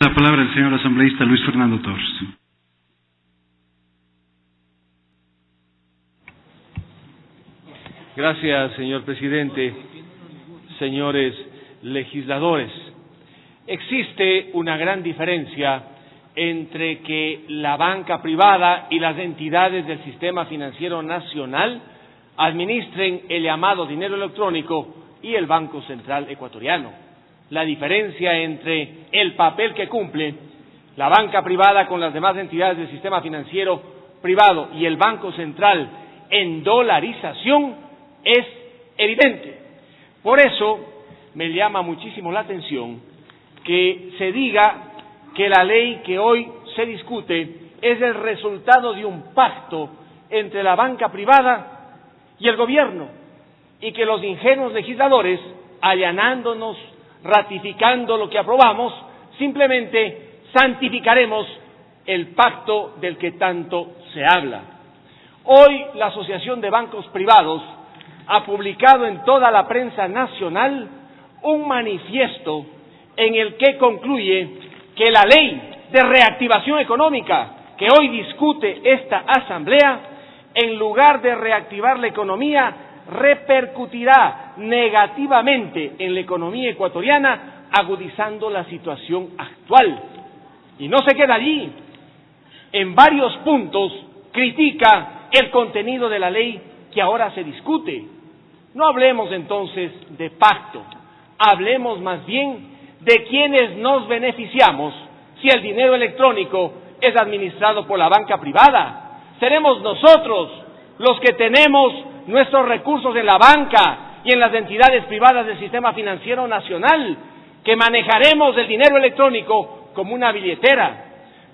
La palabra el señor asambleísta Luis Fernando Torres. Gracias, señor presidente. Señores legisladores, existe una gran diferencia entre que la banca privada y las entidades del sistema financiero nacional administren el llamado dinero electrónico y el Banco Central ecuatoriano. La diferencia entre el papel que cumple la banca privada con las demás entidades del sistema financiero privado y el Banco Central en dolarización es evidente. Por eso me llama muchísimo la atención que se diga que la ley que hoy se discute es el resultado de un pacto entre la banca privada y el gobierno, y que los ingenuos legisladores, allanándonos, ratificando lo que aprobamos, simplemente santificaremos el pacto del que tanto se habla. Hoy la Asociación de Bancos Privados ha publicado en toda la prensa nacional un manifiesto en el que concluye que la ley de reactivación económica que hoy discute esta asamblea, en lugar de reactivar la economía, repercutirá negativamente en la economía ecuatoriana, agudizando la situación actual. Y no se queda allí. En varios puntos critica el contenido de la ley que ahora se discute. No hablemos entonces de pacto, hablemos más bien de quienes nos beneficiamos si el dinero electrónico es administrado por la banca privada. Seremos nosotros los que tenemos nuestros recursos en la banca y en las entidades privadas del sistema financiero nacional, que manejaremos el dinero electrónico como una billetera,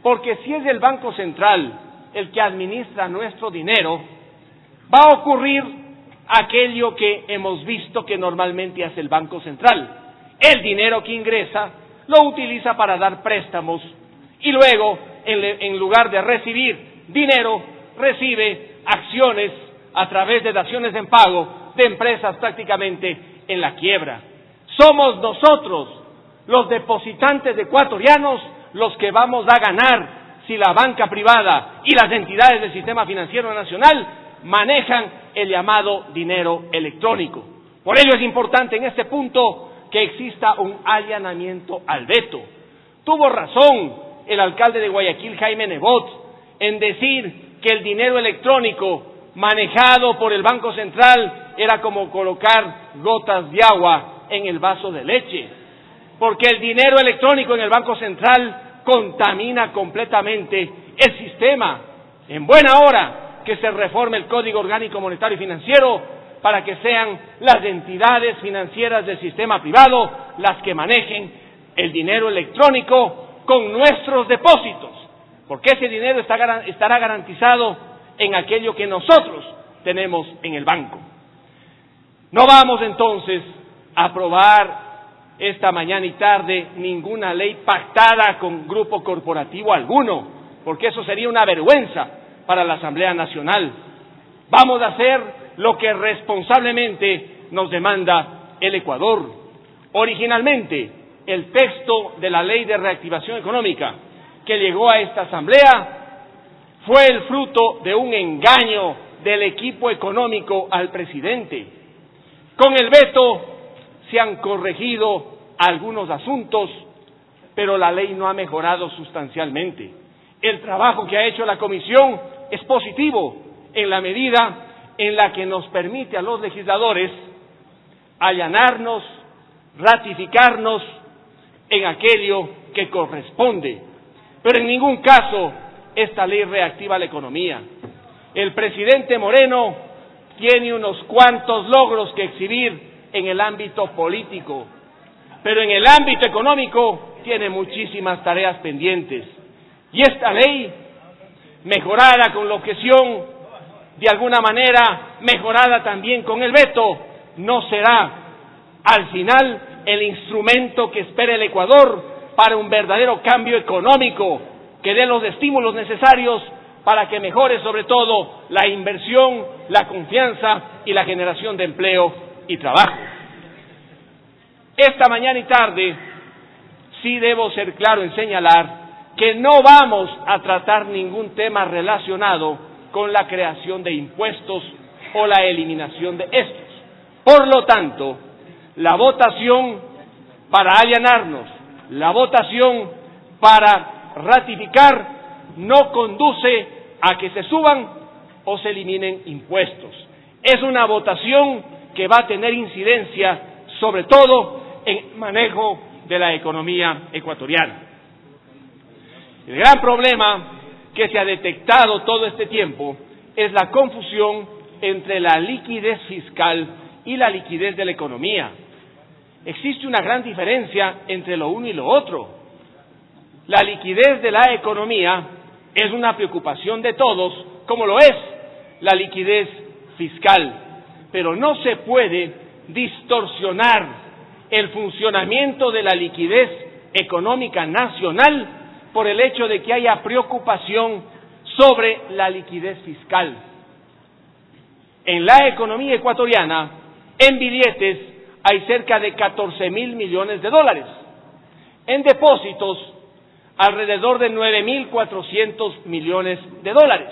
porque si es el Banco Central el que administra nuestro dinero, va a ocurrir aquello que hemos visto que normalmente hace el Banco Central. El dinero que ingresa lo utiliza para dar préstamos y luego, en lugar de recibir dinero, recibe acciones a través de daciones en pago de empresas prácticamente en la quiebra. Somos nosotros, los depositantes ecuatorianos, los que vamos a ganar si la banca privada y las entidades del sistema financiero nacional manejan el llamado dinero electrónico. Por ello es importante en este punto que exista un allanamiento al veto. Tuvo razón el alcalde de Guayaquil, Jaime Nebot, en decir que el dinero electrónico manejado por el Banco Central era como colocar gotas de agua en el vaso de leche, porque el dinero electrónico en el Banco Central contamina completamente el sistema. En buena hora que se reforme el Código Orgánico Monetario y Financiero para que sean las entidades financieras del sistema privado las que manejen el dinero electrónico con nuestros depósitos, porque ese dinero estará garantizado en aquello que nosotros tenemos en el banco. No vamos entonces a aprobar esta mañana y tarde ninguna ley pactada con grupo corporativo alguno, porque eso sería una vergüenza para la Asamblea Nacional. Vamos a hacer lo que responsablemente nos demanda el Ecuador. Originalmente, el texto de la Ley de Reactivación Económica que llegó a esta Asamblea fue el fruto de un engaño del equipo económico al presidente. Con el veto se han corregido algunos asuntos, pero la ley no ha mejorado sustancialmente. El trabajo que ha hecho la Comisión es positivo en la medida en la que nos permite a los legisladores allanarnos, ratificarnos en aquello que corresponde. Pero en ningún caso esta ley reactiva la economía. El presidente Moreno tiene unos cuantos logros que exhibir en el ámbito político, pero en el ámbito económico tiene muchísimas tareas pendientes. Y esta ley, mejorada con la objeción, de alguna manera mejorada también con el veto, no será al final el instrumento que espera el Ecuador para un verdadero cambio económico que dé los estímulos necesarios para que mejore sobre todo la inversión, la confianza y la generación de empleo y trabajo. Esta mañana y tarde sí debo ser claro en señalar que no vamos a tratar ningún tema relacionado con la creación de impuestos o la eliminación de estos. Por lo tanto, la votación para allanarnos, la votación para ratificar, no conduce a que se suban o se eliminen impuestos. Es una votación que va a tener incidencia sobre todo en el manejo de la economía ecuatoriana. El gran problema que se ha detectado todo este tiempo es la confusión entre la liquidez fiscal y la liquidez de la economía. Existe una gran diferencia entre lo uno y lo otro. La liquidez de la economía es una preocupación de todos, como lo es la liquidez fiscal, pero no se puede distorsionar el funcionamiento de la liquidez económica nacional por el hecho de que haya preocupación sobre la liquidez fiscal. En la economía ecuatoriana, en billetes, hay cerca de 14.000 millones de dólares. En depósitos, alrededor de 9.400 millones de dólares.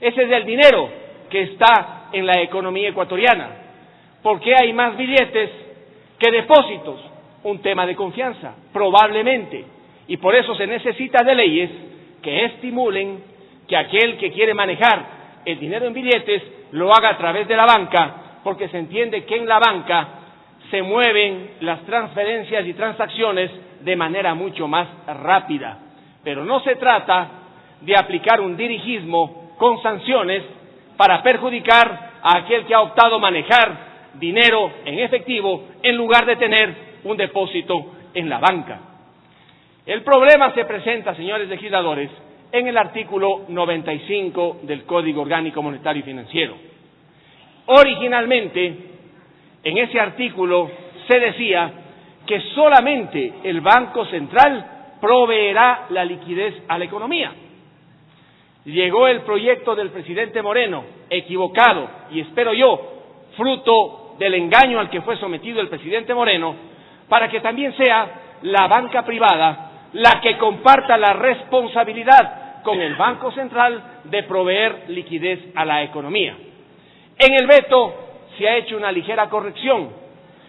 Ese es el dinero que está en la economía ecuatoriana. ¿Por qué hay más billetes que depósitos? Un tema de confianza, probablemente. Y por eso se necesita de leyes que estimulen que aquel que quiere manejar el dinero en billetes lo haga a través de la banca, porque se entiende que en la banca se mueven las transferencias y transacciones de manera mucho más rápida. Pero no se trata de aplicar un dirigismo con sanciones para perjudicar a aquel que ha optado manejar dinero en efectivo en lugar de tener un depósito en la banca. El problema se presenta, señores legisladores, en el artículo 95 del Código Orgánico Monetario y Financiero. Originalmente, en ese artículo se decía que solamente el Banco Central proveerá la liquidez a la economía. Llegó el proyecto del presidente Moreno, equivocado, y espero yo, fruto del engaño al que fue sometido el presidente Moreno, para que también sea la banca privada la que comparta la responsabilidad con el Banco Central de proveer liquidez a la economía. En el veto se ha hecho una ligera corrección.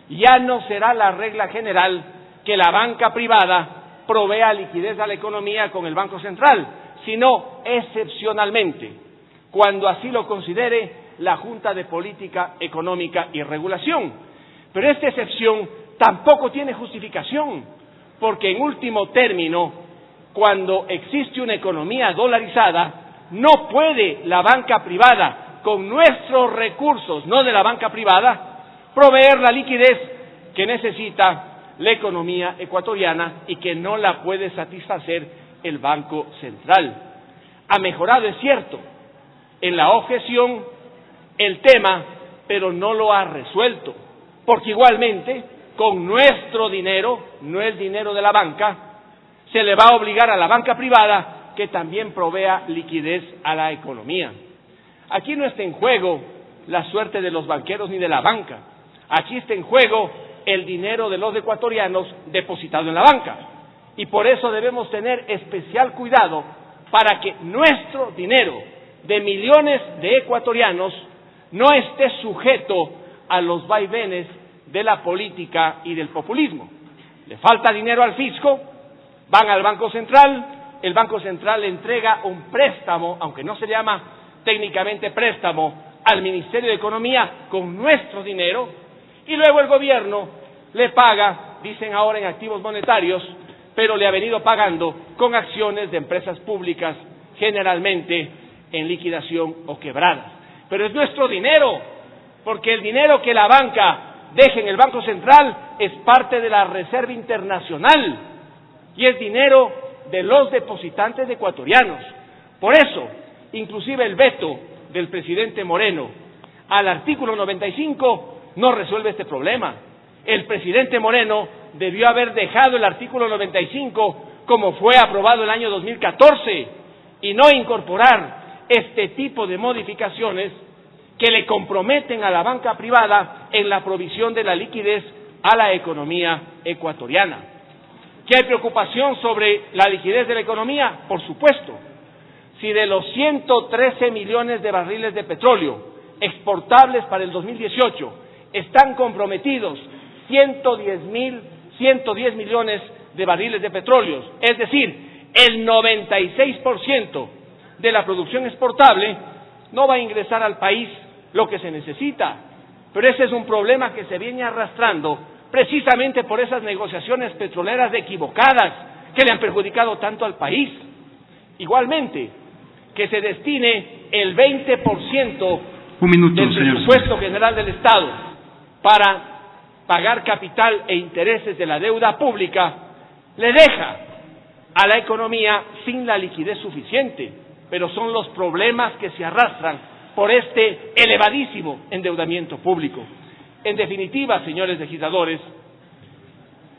Ya no será la regla general que la banca privada provea liquidez a la economía con el Banco Central, sino excepcionalmente, cuando así lo considere la Junta de Política Económica y Regulación. Pero esta excepción tampoco tiene justificación, porque en último término, cuando existe una economía dolarizada, no puede la banca privada, con nuestros recursos, no de la banca privada, proveer la liquidez que necesita la economía ecuatoriana y que no la puede satisfacer el Banco Central. Ha mejorado, es cierto, en la objeción el tema, pero no lo ha resuelto, porque igualmente, con nuestro dinero, no el dinero de la banca, se le va a obligar a la banca privada que también provea liquidez a la economía. Aquí no está en juego la suerte de los banqueros ni de la banca. Aquí está en juego el dinero de los ecuatorianos depositado en la banca. Y por eso debemos tener especial cuidado para que nuestro dinero de millones de ecuatorianos no esté sujeto a los vaivenes de la política y del populismo. Le falta dinero al fisco, van al Banco Central, el Banco Central le entrega un préstamo, aunque no se llama técnicamente préstamo, al Ministerio de Economía con nuestro dinero, y luego el gobierno le paga, dicen ahora en activos monetarios, pero le ha venido pagando con acciones de empresas públicas, generalmente en liquidación o quebradas. Pero es nuestro dinero, porque el dinero que la banca deje en el Banco Central es parte de la Reserva Internacional y es dinero de los depositantes ecuatorianos. Por eso, inclusive el veto del presidente Moreno al artículo 95 no resuelve este problema. El presidente Moreno debió haber dejado el artículo 95 como fue aprobado el año 2014 y no incorporar este tipo de modificaciones que le comprometen a la banca privada en la provisión de la liquidez a la economía ecuatoriana. ¿Que hay preocupación sobre la liquidez de la economía? Por supuesto. Si de los 113 millones de barriles de petróleo exportables para el 2018 están comprometidos 110 millones de barriles de petróleo, es decir, el 96% de la producción exportable, no va a ingresar al país lo que se necesita. Pero ese es un problema que se viene arrastrando precisamente por esas negociaciones petroleras equivocadas que le han perjudicado tanto al país. Igualmente, que se destine el 20% del presupuesto general del Estado para pagar capital e intereses de la deuda pública, le deja a la economía sin la liquidez suficiente, pero son los problemas que se arrastran por este elevadísimo endeudamiento público. En definitiva, señores legisladores,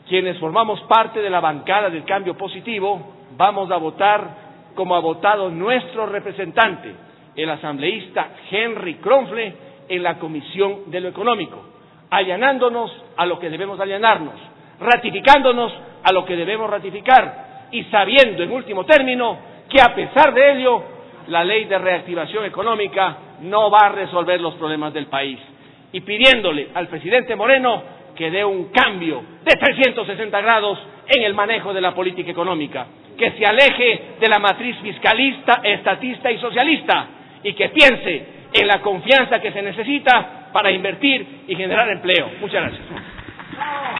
quienes formamos parte de la bancada del Cambio Positivo, vamos a votar como ha votado nuestro representante, el asambleísta Henry Kronfle, en la Comisión de lo Económico, allanándonos a lo que debemos allanarnos, ratificándonos a lo que debemos ratificar y sabiendo, en último término, que a pesar de ello, la ley de reactivación económica no va a resolver los problemas del país. Y pidiéndole al presidente Moreno que dé un cambio de 360 grados en el manejo de la política económica, que se aleje de la matriz fiscalista, estatista y socialista, y que piense en la confianza que se necesita para invertir y generar empleo. Muchas gracias.